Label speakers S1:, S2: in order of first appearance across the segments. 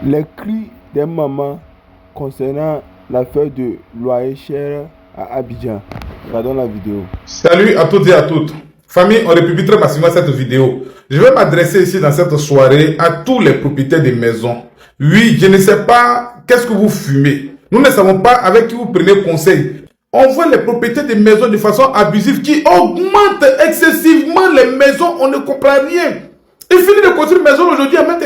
S1: Les cris des mamans concernant l'affaire de loyer cher à Abidjan. Regardons la vidéo.
S2: Salut à toutes et à toutes. Famille, on république très massivement cette vidéo. Je vais m'adresser ici dans cette soirée à tous les propriétaires des maisons. Oui, je ne sais pas qu'est-ce que vous fumez. Nous ne savons pas avec qui vous prenez conseil. On voit les propriétaires des maisons de façon abusive qui augmentent excessivement les maisons. On ne comprend rien. Il finit de construire une maison aujourd'hui, en même temps,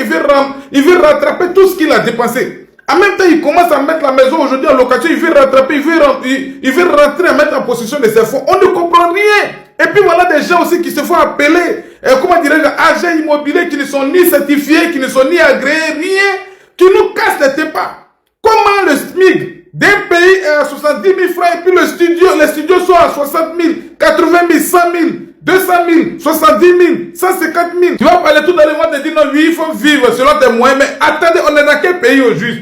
S2: il veut rattraper tout ce qu'il a dépensé. En même temps, il commence à mettre la maison aujourd'hui en location, il veut rattraper, il veut rentrer à mettre en possession de ses fonds. On ne comprend rien. Et puis voilà des gens aussi qui se font appeler, comment dirais-je, agents immobiliers qui ne sont ni certifiés, qui ne sont ni agréés, rien, qui nous cassent les tépas. Comment le SMIC d'un pays est à 70 000 francs et puis les studios sont à 60 000, 80 000, 100 000, 200 000, 70 000, 150 000. Tu vas parler tout dans le monde et dire non, oui, il faut vivre selon tes moyens. Mais attendez, on est dans quel pays au juste?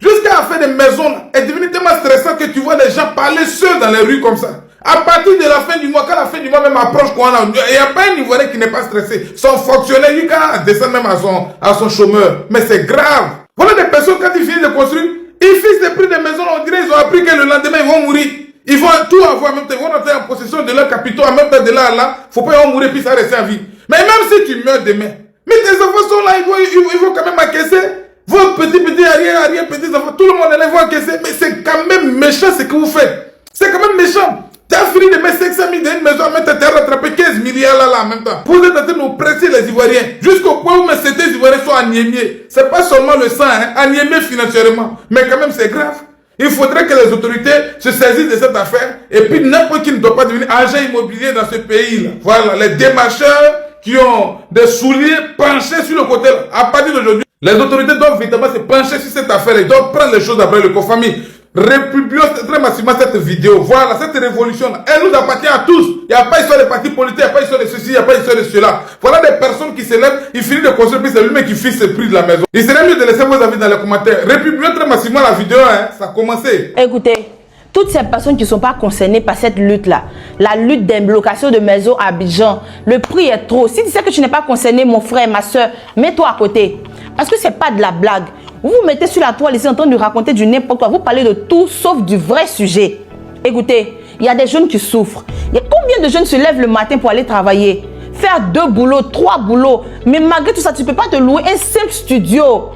S2: Jusqu'à la fin des maisons est devenu tellement stressant que tu vois les gens parler seuls dans les rues comme ça. À partir de la fin du mois, quand la fin du mois même approche, il n'y a pas un Ivoirien qui n'est pas stressé. Son fonctionnaire, lui, quand descend même à son chômeur. Mais c'est grave. Voilà des personnes, quand ils finissent de construire, ils fixent les prix des maisons, on dirait qu'ils ont appris que le lendemain, ils vont mourir. Ils vont tout avoir, même temps, ils vont rentrer en possession de leurs capitaux, en même temps de là à là. Faut pas qu'ils vont mourir puis ça reste en vie. Mais même si tu meurs demain, mais tes enfants sont là, ils vont quand même encaisser. Vos petits petits enfants, tout le monde les va encaisser. Mais c'est quand même méchant ce que vous faites. C'est quand même méchant. Tu as fini de mettre 500 000 dans une maison, mais tu as rattrapé 15 milliards là en même temps. Vous êtes en train de nous presser les Ivoiriens. Jusqu'au point où ces Ivoiriens sont anémiés. Ce n'est pas seulement le sang, hein, anémiés financièrement. Mais quand même, c'est grave. Il faudrait que les autorités se saisissent de cette affaire. Et puis, n'importe qui ne doit pas devenir agent immobilier dans ce pays-là. Voilà, les démarcheurs qui ont des souliers penchés sur le côté. À partir d'aujourd'hui, les autorités doivent véritablement se pencher sur cette affaire. Ils doivent prendre les choses après le co-famille. Républions très massivement cette vidéo. Voilà, cette révolution, elle nous appartient à tous. Il n'y a pas histoire de parti politique, il n'y a pas histoire de ceci, il n'y a pas histoire de cela. Voilà des personnes qui se lèvent, ils finissent de construire, puis c'est lui-même qui fixe le prix de la maison. Il serait mieux de laisser vos avis dans les commentaires. Républions très massivement la vidéo, hein, ça a commencé.
S3: Écoutez, toutes ces personnes qui ne sont pas concernées par cette lutte-là, la lutte déblocation de maisons à Abidjan, le prix est trop. Si tu sais que tu n'es pas concerné, mon frère, ma soeur, mets-toi à côté. Parce que ce n'est pas de la blague. Vous vous mettez sur la toile ici en train de raconter du n'importe quoi. Vous parlez de tout sauf du vrai sujet. Écoutez, il y a des jeunes qui souffrent. Il y a combien de jeunes se lèvent le matin pour aller travailler? Faire 2 boulots, 3 boulots. Mais malgré tout ça, tu ne peux pas te louer un simple studio.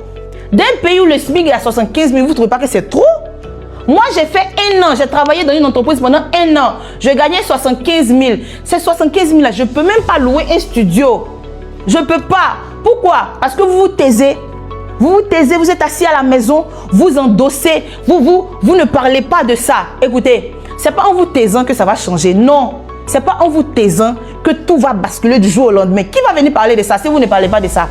S3: D'un pays où le SMIC est à 75 000, vous ne trouvez pas que c'est trop? Moi, j'ai fait 1 an. J'ai travaillé dans une entreprise pendant 1 an. Je gagnais 75 000. Ces 75 000 là, je ne peux même pas louer un studio. Je ne peux pas. Pourquoi? Parce que vous vous taisez. Vous vous taisez, vous êtes assis à la maison, vous endossez, vous ne parlez pas de ça. Écoutez, ce n'est pas en vous taisant que ça va changer. Non, ce n'est pas en vous taisant que tout va basculer du jour au lendemain. Qui va venir parler de ça si vous ne parlez pas de ça?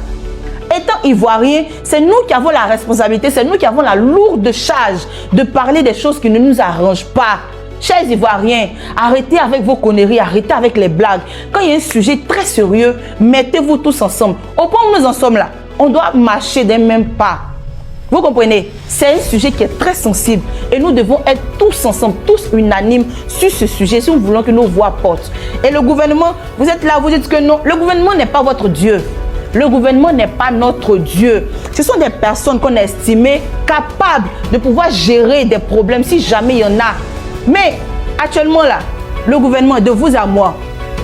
S3: Étant ivoiriens, c'est nous qui avons la responsabilité, c'est nous qui avons la lourde charge de parler des choses qui ne nous arrangent pas. Chers Ivoiriens, arrêtez avec vos conneries, arrêtez avec les blagues. Quand il y a un sujet très sérieux, mettez-vous tous ensemble. Au point où nous en sommes là, on doit marcher d'un même pas. Vous comprenez? C'est un sujet qui est très sensible et nous devons être tous ensemble, tous unanimes sur ce sujet si nous voulons que nos voix portent. Et le gouvernement, vous êtes là, vous dites que non, le gouvernement n'est pas votre Dieu. Le gouvernement n'est pas notre Dieu. Ce sont des personnes qu'on a estimées capables de pouvoir gérer des problèmes si jamais il y en a. Mais actuellement là, le gouvernement est de vous à moi.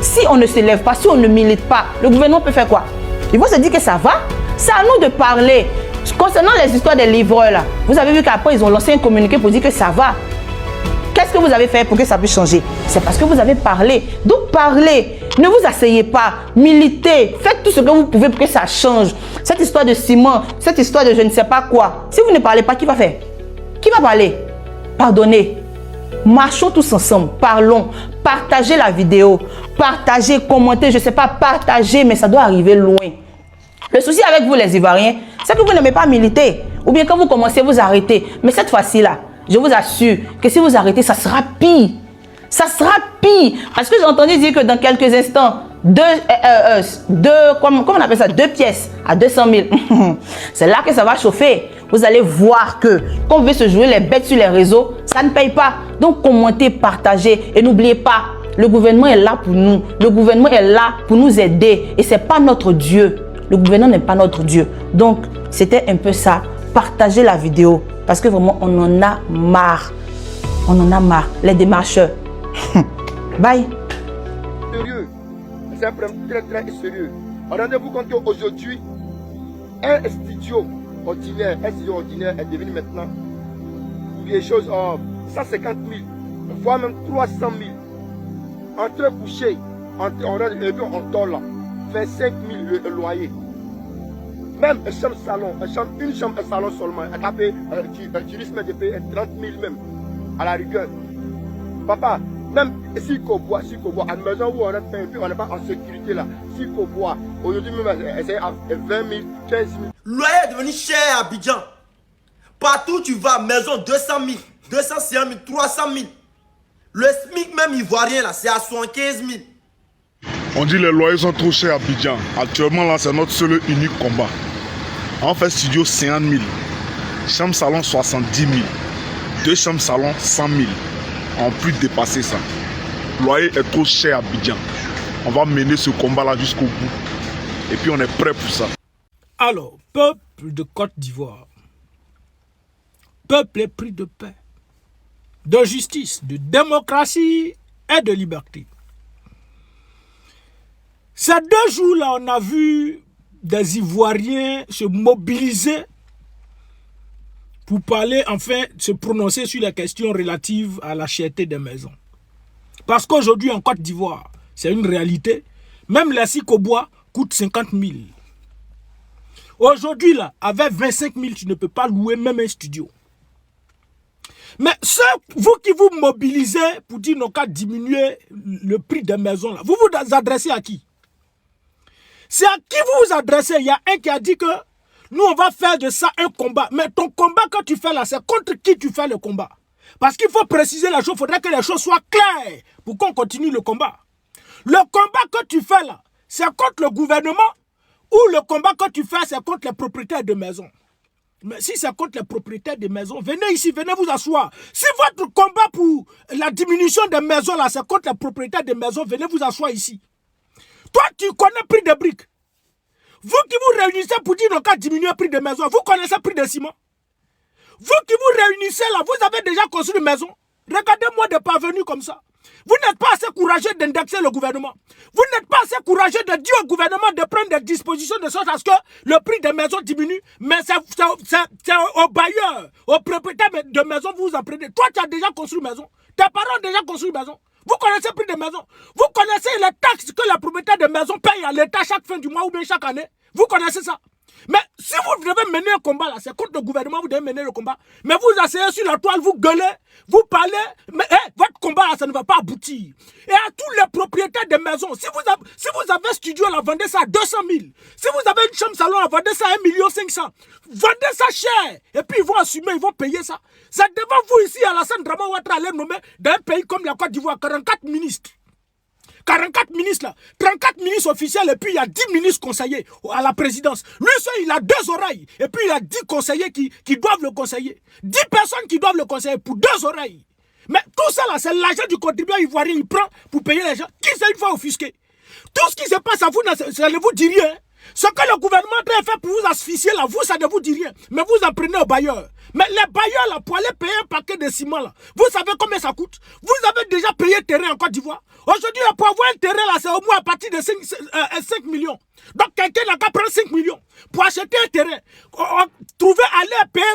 S3: Si on ne se lève pas, si on ne milite pas, le gouvernement peut faire quoi? Il va se dire que ça va. C'est à nous de parler. Concernant les histoires des livreurs là, vous avez vu qu'après ils ont lancé un communiqué pour dire que ça va. Qu'est-ce que vous avez fait pour que ça puisse changer? C'est parce que vous avez parlé. Donc parlez. Ne vous asseyez pas. Militez. Faites tout ce que vous pouvez pour que ça change. Cette histoire de ciment, cette histoire de je ne sais pas quoi. Si vous ne parlez pas, qui va faire? Qui va parler? Pardonnez. Marchons tous ensemble. Parlons. Partagez la vidéo. Partagez, commentez. Je ne sais pas, partagez, mais ça doit arriver loin. Le souci avec vous les Ivoiriens, c'est que vous n'aimez pas militer. Ou bien quand vous commencez, vous arrêtez. Mais cette fois-ci-là, je vous assure que si vous arrêtez, ça sera pire. Ça sera pire. Parce que j'ai entendu dire que dans quelques instants, comment on appelle ça? 2 pièces à 200 000. C'est là que ça va chauffer. Vous allez voir que quand on veut se jouer les bêtes sur les réseaux, ça ne paye pas. Donc commentez, partagez et n'oubliez pas, le gouvernement est là pour nous. Le gouvernement est là pour nous aider. Et ce n'est pas notre Dieu. Le gouvernement n'est pas notre Dieu. Donc, c'était un peu ça partagez la vidéo. Parce que vraiment, on en a marre. On en a marre. Les démarcheurs. Bye.
S4: Sérieux. C'est un problème très très sérieux. Rendez-vous compte qu'aujourd'hui, un studio ordinaire est devenu maintenant pour des choses 150 000, voire même 300 000. Entre coucher, on dort là, fait 5 000 le loyer. Même une chambre salon, une chambre et salon seulement, tu risques de payer 30 000 même, à la rigueur. Papa, même si qu'on boit, à la maison où on est fait, on n'est pas en sécurité là, si qu'on boit, aujourd'hui même, c'est à 20 000, 15 000.
S5: Loyer est devenu cher à Abidjan. Partout où tu vas, maison 200 000, 250 000, 300 000. Le SMIC même ivoirien là, c'est à 75 000.
S6: On dit les loyers sont trop chers à Abidjan. Actuellement là, c'est notre seul et unique combat. On fait studio 50 000, chambre salon 70 000, 2 chambres salon 100 000. On peut plus dépasser ça. Le loyer est trop cher à Abidjan. On va mener ce combat là jusqu'au bout. Et puis on est prêt pour ça.
S7: Alors, peuple de Côte d'Ivoire, peuple épris de paix, de justice, de démocratie et de liberté. Ces 2 jours-là, on a vu des Ivoiriens se mobiliser pour parler, enfin, se prononcer sur les questions relatives à la cherté des maisons. Parce qu'aujourd'hui, en Côte d'Ivoire, c'est une réalité, même la Sikobois coûte 50 000. Aujourd'hui, là, avec 25 000, tu ne peux pas louer même un studio. Mais vous qui vous mobilisez pour dire non qu'à diminuer le prix des maisons, là, vous vous adressez à qui? C'est à qui vous vous adressez? Il y a un qui a dit que nous, on va faire de ça un combat. Mais ton combat que tu fais là, c'est contre qui tu fais le combat? Parce qu'il faut préciser la chose, il faudrait que les choses soient claires pour qu'on continue le combat. Le combat que tu fais là, c'est contre le gouvernement ou le combat que tu fais, c'est contre les propriétaires de maisons. Mais si c'est contre les propriétaires de maisons, venez ici, venez vous asseoir. Si votre combat pour la diminution des maisons là, c'est contre les propriétaires de maisons, venez vous asseoir ici. Toi, tu connais le prix des briques. Vous qui vous réunissez pour dire qu'à diminuer le prix des maisons, vous connaissez le prix des ciments. Vous qui vous réunissez là, vous avez déjà construit une maison. Regardez-moi des parvenus comme ça. Vous n'êtes pas assez courageux d'indexer le gouvernement. Vous n'êtes pas assez courageux de dire au gouvernement de prendre des dispositions de sorte à ce que le prix des maisons diminue. Mais c'est aux bailleurs, aux propriétaires de maisons, vous vous en prenez. Toi, tu as déjà construit une maison. Tes parents ont déjà construit une maison. Vous connaissez le prix des maisons. Vous connaissez les taxes que la propriétaire de maison paye à l'État chaque fin du mois ou bien chaque année. Vous connaissez ça. Mais si vous devez mener un combat là, c'est contre le gouvernement, vous devez mener le combat. Mais vous asseyez sur la toile, vous gueulez, vous parlez, mais votre combat là, ça ne va pas aboutir. Et à tous les propriétaires de maisons, si vous avez un studio là, vendez ça à 200 000. Si vous avez une chambre salon là, vendez ça à 1 500 000. Vendez ça cher. Et puis ils vont assumer, ils vont payer ça. C'est devant vous ici, Alassane Draman Ouattara allait nommer dans un pays comme la Côte d'Ivoire 44 ministres. 44 ministres là, 34 ministres officiels et puis il y a 10 ministres conseillers à la présidence. Lui seul, il a 2 oreilles et puis il a 10 conseillers qui doivent le conseiller. 10 personnes qui doivent le conseiller pour 2 oreilles. Mais tout ça là, c'est l'argent du contribuable ivoirien, il prend pour payer les gens qui s'est une fois offusqué. Tout ce qui se passe à vous, ça ne vous dit rien. Ce que le gouvernement a fait pour vous asphyxier là, vous, ça ne vous dit rien. Mais vous en prenez aux bailleurs. Mais les bailleurs là, pour aller payer un paquet de ciment là, vous savez combien ça coûte? Vous avez déjà payé terrain en Côte d'Ivoire. Aujourd'hui, pour avoir un terrain là, c'est au moins à partir de 5 millions. Donc quelqu'un n'a qu'à prendre 5 millions pour acheter un terrain. Aller payer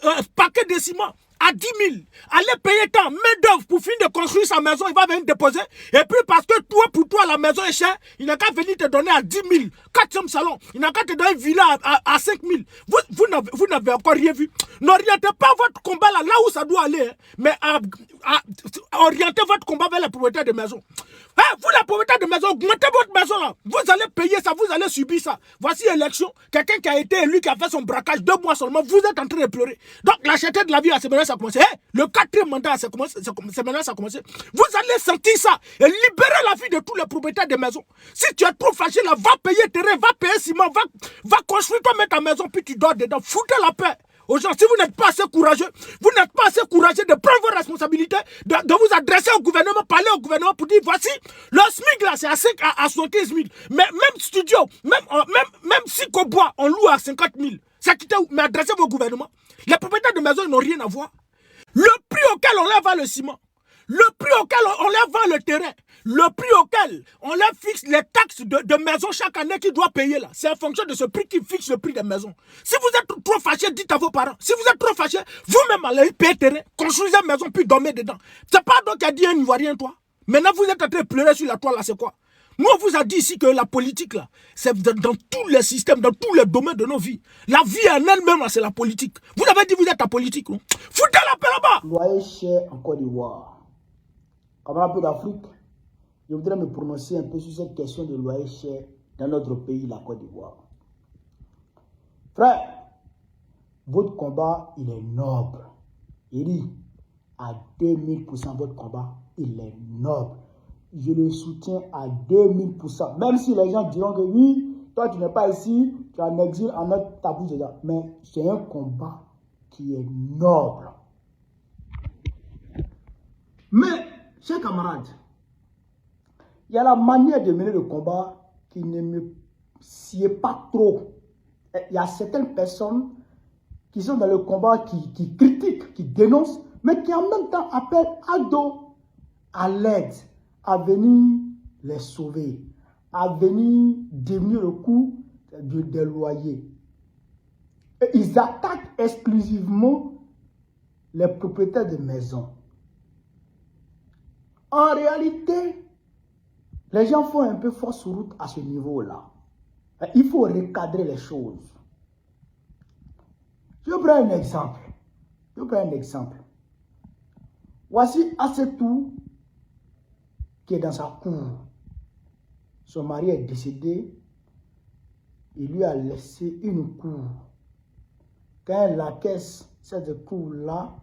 S7: un paquet de ciment à 10 000, allez payer tant, main-d'œuvre pour finir de construire sa maison, il va venir déposer. Et puis parce que toi, pour toi, la maison est chère, il n'a qu'à venir te donner à 10 000, 4e salon, il n'a qu'à te donner une villa à 5 000. Vous n'avez encore rien vu. N'orientez pas votre combat là où ça doit aller, hein, mais orientez votre combat vers les propriétaires de maison. Vous, les propriétaires de maison, augmentez votre maison là. Vous allez payer ça, vous allez subir ça. Voici l'élection. Quelqu'un qui a été élu, qui a fait son braquage 2 mois seulement, vous êtes en train de pleurer. Donc la cherté de la vie, c'est maintenant ça a commencé. Le 4e mandat, c'est maintenant ça a commencé. Vous allez sentir ça et libérer la vie de tous les propriétaires de maison. Si tu es trop fragile, là, va payer terrain, va payer ciment, va construire toi-même ta maison, puis tu dors dedans. Foutez la paix aux gens. Si vous n'êtes pas assez courageux, de prendre vos responsabilités, de vous adresser au gouvernement, parler au gouvernement pour dire voici, le SMIC là, c'est à 75 000. Mais même studio, même si qu'on boit, on loue à 50 000. C'est quitter où? Mais adressez vos gouvernements. Les propriétaires de maisons n'ont rien à voir. Le prix auquel on leur vend le ciment, le prix auquel on leur vend le terrain, le prix auquel on leur fixe les taxes de maison chaque année qu'ils doivent payer là, c'est en fonction de ce prix qu'ils fixent le prix des maisons. Si vous êtes trop fâché, dites à vos parents. Si vous êtes trop fâché, vous-même allez payer terrain, construisez une maison puis dormez dedans. C'est pas donc qui a dit un Ivoirien toi. Maintenant vous êtes en train de pleurer sur la toile là, c'est quoi? Nous, on vous a dit ici que la politique, là, c'est dans tous les systèmes, dans tous les domaines de nos vies. La vie en elle-même, c'est la politique. Vous avez dit que vous êtes la politique. Non? Foutez la paix là-bas.
S8: Loyer cher en Côte d'Ivoire. Comme un peu d'Afrique, je voudrais me prononcer un peu sur cette question de loyer cher dans notre pays, la Côte d'Ivoire. Frère, votre combat, il est noble. Il dit, à 2000%, votre combat, il est noble. Je le soutiens à 2000%. Même si les gens diront que oui, toi tu n'es pas ici, tu es en exil, en notre tabou dedans. Mais c'est un combat qui est noble. Mais, chers camarades, il y a la manière de mener le combat qui ne me sied pas trop. Il y a certaines personnes qui sont dans le combat, qui critiquent, qui dénoncent, mais qui en même temps appellent à l'aide, à venir les sauver, à venir diminuer le coût des loyers. Et ils attaquent exclusivement les propriétaires de maisons. En réalité, les gens font un peu fausse route à ce niveau-là. Il faut recadrer les choses. Je prends un exemple. Voici Assetou qui est dans sa cour. Son mari est décédé. Il lui a laissé une cour. Quand elle encaisse cette cour-là,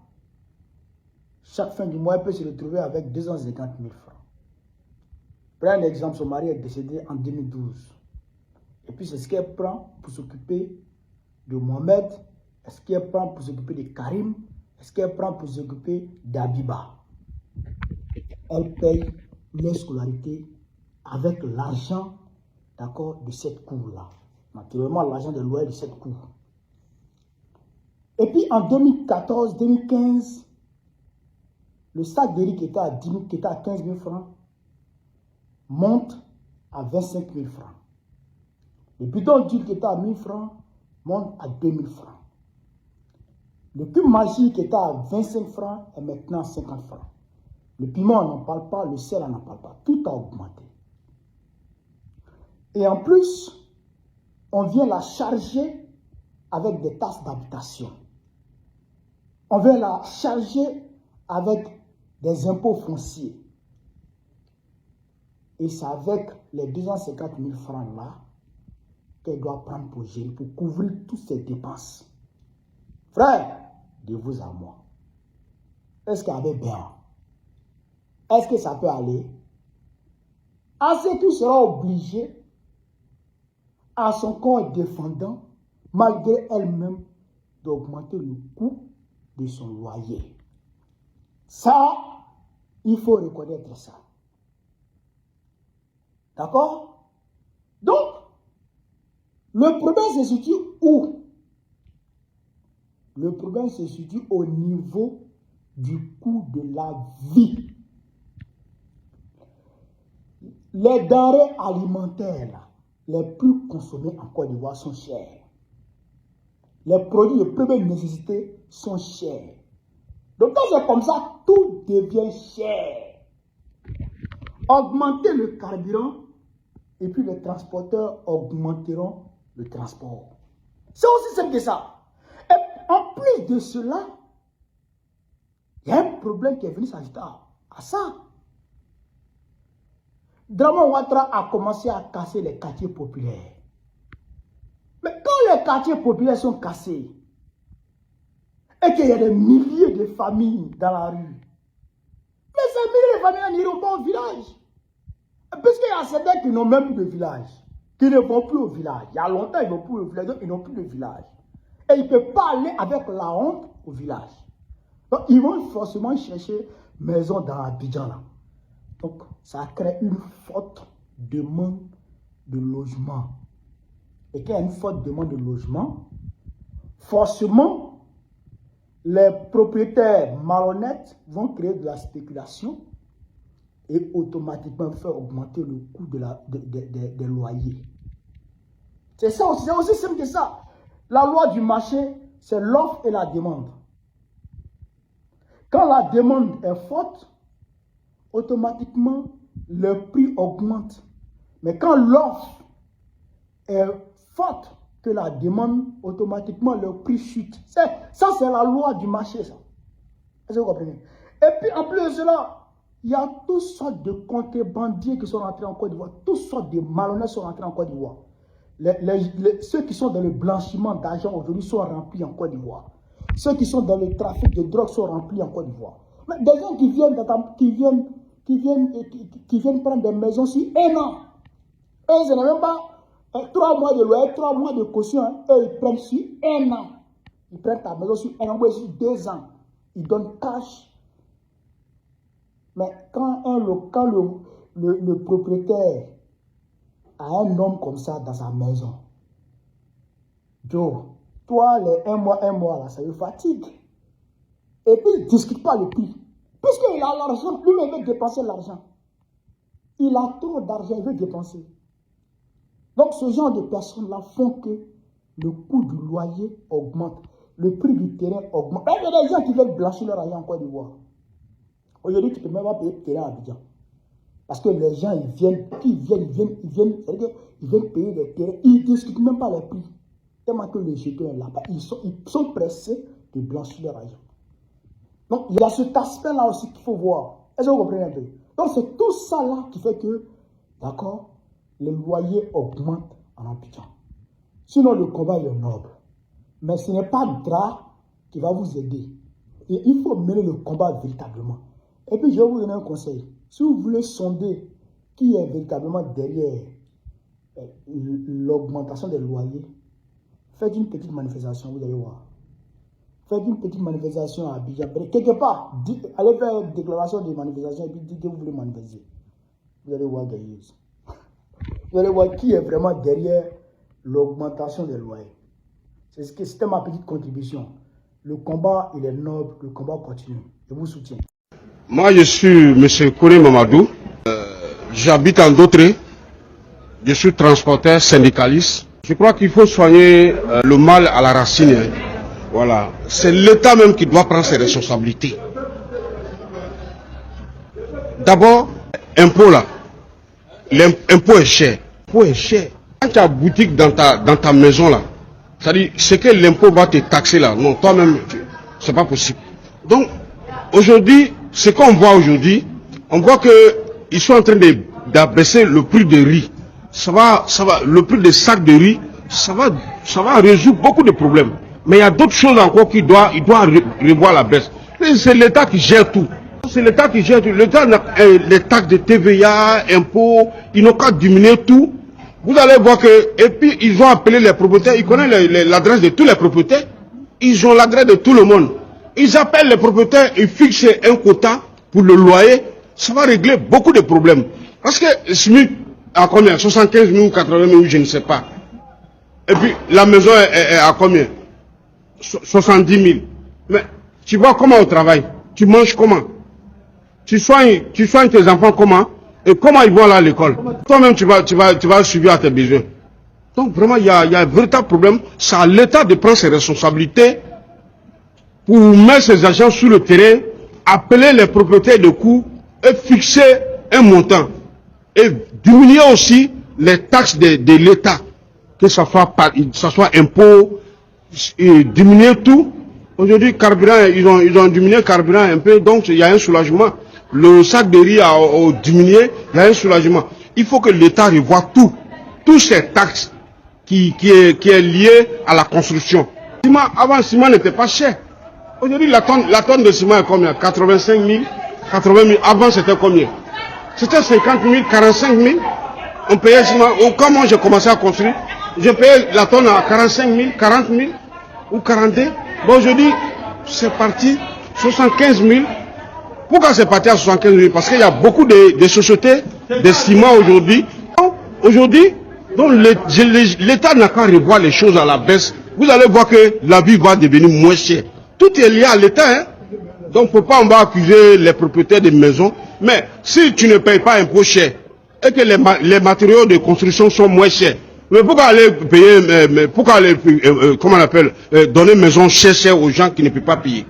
S8: chaque fin du mois, elle peut se retrouver avec 250 000 francs. Prenez un exemple, son mari est décédé en 2012. Et puis c'est ce qu'elle prend pour s'occuper de Mohamed, est-ce qu'elle prend pour s'occuper de Karim, est-ce qu'elle prend pour s'occuper d'Abiba. Elle paye leur scolarité avec l'argent, d'accord, de cette cour-là. Naturellement, l'argent de loyer de cette cour. Et puis en 2014-2015, le sac de riz qui était à 15 000 francs monte à 25 000 francs. Le bidon d'huile qui était à 1 000 francs monte à 2 000 francs. Le cube magique qui était à 25 francs est maintenant à 50 francs. Le piment, on n'en parle pas, le sel, on n'en parle pas. Tout a augmenté. Et en plus, on vient la charger avec des taxes d'habitation. On vient la charger avec des impôts fonciers. Et c'est avec les 250 000 francs là qu'elle doit prendre pour gérer, pour couvrir toutes ces dépenses. Frère, de vous à moi, est-ce qu'il y avait bien? Est-ce que ça peut aller? Assetou sera obligé, à son corps défendant, malgré elle-même, d'augmenter le coût de son loyer. Ça, il faut reconnaître ça. D'accord? Donc, le problème se situe où? Le problème se situe au niveau du coût de la vie. Les denrées alimentaires les plus consommées en Côte d'Ivoire sont chères. Les produits de première nécessité sont chers. Donc quand c'est comme ça, tout devient cher. Augmenter le carburant et puis les transporteurs augmenteront le transport. C'est aussi simple que ça. Et en plus de cela, il y a un problème qui est venu s'ajouter à ça. Draman Ouattara a commencé à casser les quartiers populaires. Mais quand les quartiers populaires sont cassés, et qu'il y a des milliers de familles dans la rue, mais ces milliers de familles n'iront pas au village. Puisqu'il y a certains qui n'ont même plus de village, qui ne vont plus au village. Il y a longtemps, ils ne vont plus au village, donc ils n'ont plus de village. Et ils ne peuvent pas aller avec la honte au village. Donc, ils vont forcément chercher maison dans Abidjan. Là. Donc, ça crée une forte demande de logement. Et quand il y a une forte demande de logement, forcément, les propriétaires malhonnêtes vont créer de la spéculation et automatiquement faire augmenter le coût des loyers. C'est ça aussi, c'est aussi simple que ça. La loi du marché, c'est l'offre et la demande. Quand la demande est forte, automatiquement, le prix augmente. Mais quand l'offre est forte que la demande, automatiquement, le prix chute. Ça, c'est la loi du marché, ça. Est-ce que vous comprenez? Et puis, en plus de cela, il y a toutes sortes de contrebandiers qui sont rentrés en Côte d'Ivoire. Toutes sortes de malhonnêtes sont rentrés en Côte d'Ivoire. Ceux qui sont dans le blanchiment d'argent aujourd'hui sont remplis en Côte d'Ivoire. Ceux qui sont dans le trafic de drogue sont remplis en Côte d'Ivoire. Mais des gens qui viennent prendre des maisons sur 1 an. Eux, ce n'est même pas 3 mois de loyer, 3 mois de caution. Hein. Eux, ils prennent sur 1 an. Ils prennent ta maison sur 1 an ou sur 2 ans. Ils donnent cash. Mais quand le propriétaire a un homme comme ça dans sa maison, Joe, toi, les 1 mois, là, ça le fatigue. Et puis, il ne discute pas le prix. Puisqu'il a l'argent, lui-même veut dépenser l'argent. Il a trop d'argent, il veut dépenser. Donc, ce genre de personnes-là font que le coût du loyer augmente. Le prix du terrain augmente. Il y a des gens qui veulent blanchir leur argent en Côte d'Ivoire. Aujourd'hui, tu ne peux même pas payer le terrain à Abidjan. Parce que les gens, ils viennent payer des terrains. Ils ne discutent même pas les prix. Tellement que les jeteurs là-bas, ils sont pressés de blanchir leur argent. Donc, il y a cet aspect-là aussi qu'il faut voir. Est-ce que vous comprenez un peu? Donc, c'est tout ça là qui fait que, d'accord, les loyers augmentent en Abidjan. Sinon, le combat est noble. Mais ce n'est pas le drap qui va vous aider. Et il faut mener le combat véritablement. Et puis, je vais vous donner un conseil. Si vous voulez sonder qui est véritablement derrière l'augmentation des loyers, faites une petite manifestation, vous allez voir. Faites une petite manifestation à Abidjan. Quelque part, allez faire une déclaration de manifestation et puis dites que vous voulez manifester. Vous allez voir derrière. Vous allez voir qui est vraiment derrière l'augmentation des loyers. C'était ma petite contribution. Le combat, il est noble, le combat continue. Je vous soutiens.
S9: Moi, je suis M. Kouré Mamadou. J'habite en Dautré. Je suis transporteur syndicaliste. Je crois qu'il faut soigner le mal à la racine. Hein. Voilà. C'est l'État même qui doit prendre ses responsabilités. D'abord, impôt là. L'impôt est cher. L'impôt est cher. Quand tu as boutique dans ta maison là, c'est-à-dire ce que l'impôt va te taxer là, non, toi-même, c'est pas possible. Donc, aujourd'hui, ce qu'on voit aujourd'hui, on voit qu'ils sont en train d'abaisser le prix de riz. Ça va, le prix des sacs de riz, ça va résoudre beaucoup de problèmes. Mais il y a d'autres choses encore qu'il doit revoir la baisse. C'est l'État qui gère tout. C'est l'État qui gère tout. L'État, les taxes de TVA, impôts, ils n'ont qu'à diminuer tout. Vous allez voir que, et puis ils ont appelé les propriétaires, ils connaissent l'adresse de tous les propriétaires. Ils ont l'adresse de tout le monde. Ils appellent les propriétaires et fixent un quota pour le loyer. Ça va régler beaucoup de problèmes. Parce que le SMIC à combien? 75 000 ou 80 000, je ne sais pas. Et puis la maison est à combien? 70 000. Mais tu vois comment on travaille? Tu manges comment? Tu soignes tes enfants comment? Et comment ils vont aller à l'école? Toi-même, tu vas suivre à tes besoins. Donc vraiment, il y a un véritable problème. C'est à l'État de prendre ses responsabilités pour mettre ses agents sur le terrain, appeler les propriétaires de coûts et fixer un montant. Et diminuer aussi les taxes de l'État. Que ce soit impôts, et diminuer tout. Aujourd'hui, carburant, ils ont diminué le carburant un peu, donc il y a un soulagement. Le sac de riz a diminué, il y a un soulagement. Il faut que l'État revoie tous ces taxes qui est lié à la construction. Avant, le ciment n'était pas cher. Aujourd'hui, la tonne de ciment est combien? 85 000, 80 000. Avant, c'était combien? C'était 50 000, 45 000. On payait le ciment. Quand moi j'ai commencé à construire, je payais la tonne à 45 000, 40 000 ou 42. Bon, aujourd'hui, c'est parti 75 000. Pourquoi c'est parti à 75 000? Parce qu'il y a beaucoup de sociétés de ciment aujourd'hui. Aujourd'hui, l'État n'a qu'à revoir les choses à la baisse vous allez voir que la vie va devenir moins chère. Tout est lié à l'État, hein. Donc, faut pas on va accuser les propriétaires des maisons. Mais si tu ne payes pas impôt cher et que les matériaux de construction sont moins chers, mais pourquoi aller payer, pourquoi aller, comment on appelle, donner maison chère aux gens qui ne peuvent pas payer?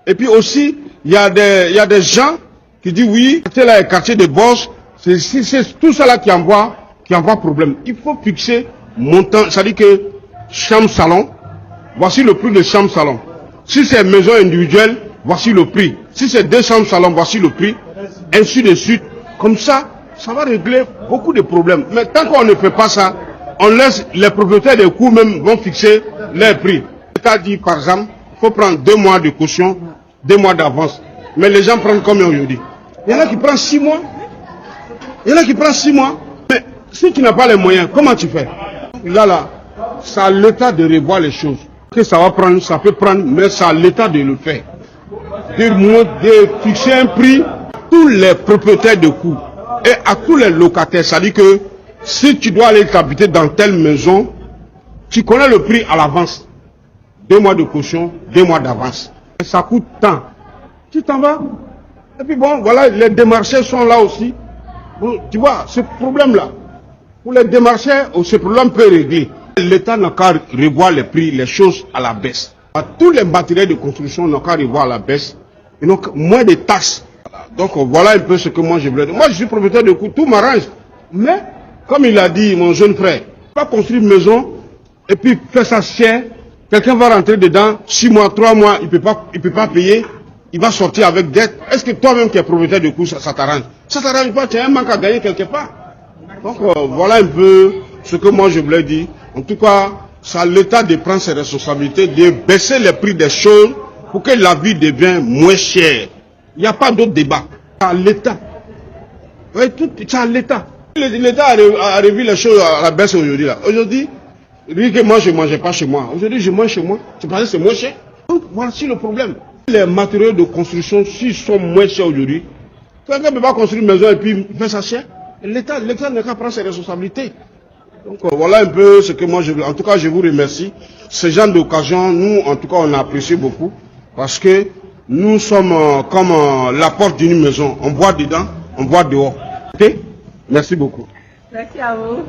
S9: Et puis aussi, il y a des gens qui disent oui, c'est là le quartier de Bosch, c'est tout ça là qui envoie problème. Il faut fixer montant, c'est-à-dire que chambre salon, voici le prix de chambre salon. Si c'est maison individuelle, voici le prix. Si c'est 2 chambres salon, voici le prix. Ainsi de suite. Comme ça, ça va régler beaucoup de problèmes. Mais tant qu'on ne fait pas ça, on laisse les propriétaires des cours même vont fixer leur prix. L'État dit par exemple, il faut prendre 2 mois de caution, 2 mois d'avance. Mais les gens prennent combien aujourd'hui? Il y en a qui prennent 6 mois. Il y en a qui prennent 6 mois. Mais si tu n'as pas les moyens, comment tu fais? Là, c'est à l'État de revoir les choses. Que ça va prendre, ça peut prendre, mais c'est à l'État de le faire. De fixer un prix à tous les propriétaires de cours et à tous les locataires. C'est-à-dire que si tu dois aller t'habiter dans telle maison, tu connais le prix à l'avance. 2 mois de caution, 2 mois d'avance. Ça coûte tant. Tu t'en vas. Et puis bon, voilà, les démarcheurs sont là aussi. Bon, tu vois, ce problème-là, pour les démarcheurs, ce problème peut régler. L'État n'a qu'à revoir les prix, les choses à la baisse. À tous les matériels de construction n'a qu'à revoir à la baisse. Et donc, moins de taxes. Donc, voilà un peu ce que moi je voulais dire. Moi, je suis propriétaire de coût, tout m'arrange. Mais, comme il a dit mon jeune frère, pas construire une maison et puis faire ça cher. Quelqu'un va rentrer dedans, 6 mois, 3 mois, il peut pas payer. Il va sortir avec dette. Est-ce que toi-même qui es propriétaire de coût, ça t'arrange? Ça t'arrange pas, tu as un manque à gagner quelque part. Donc, voilà un peu ce que moi je voulais dire. En tout cas, c'est à l'État de prendre ses responsabilités, de baisser les prix des choses pour que la vie devienne moins chère. Il n'y a pas d'autre débat. C'est à l'État. Oui, c'est à l'État. L'État a revu les choses à la baisse aujourd'hui. Aujourd'hui, lui que moi je ne mangeais pas chez moi. Aujourd'hui, je mange chez moi. Tu penses que c'est moins cher? Donc, voici le problème. Les matériaux de construction, s'ils sont moins chers aujourd'hui, quelqu'un ne peut pas construire une maison et puis faire ça cher. L'État n'a qu'à prendre ses responsabilités. Donc voilà un peu ce que moi je veux. En tout cas, je vous remercie. Ce genre d'occasion, nous, en tout cas, on a apprécié beaucoup. Parce que nous sommes comme la porte d'une maison. On boit dedans, on boit dehors. Ok? Merci beaucoup.
S3: Merci à vous.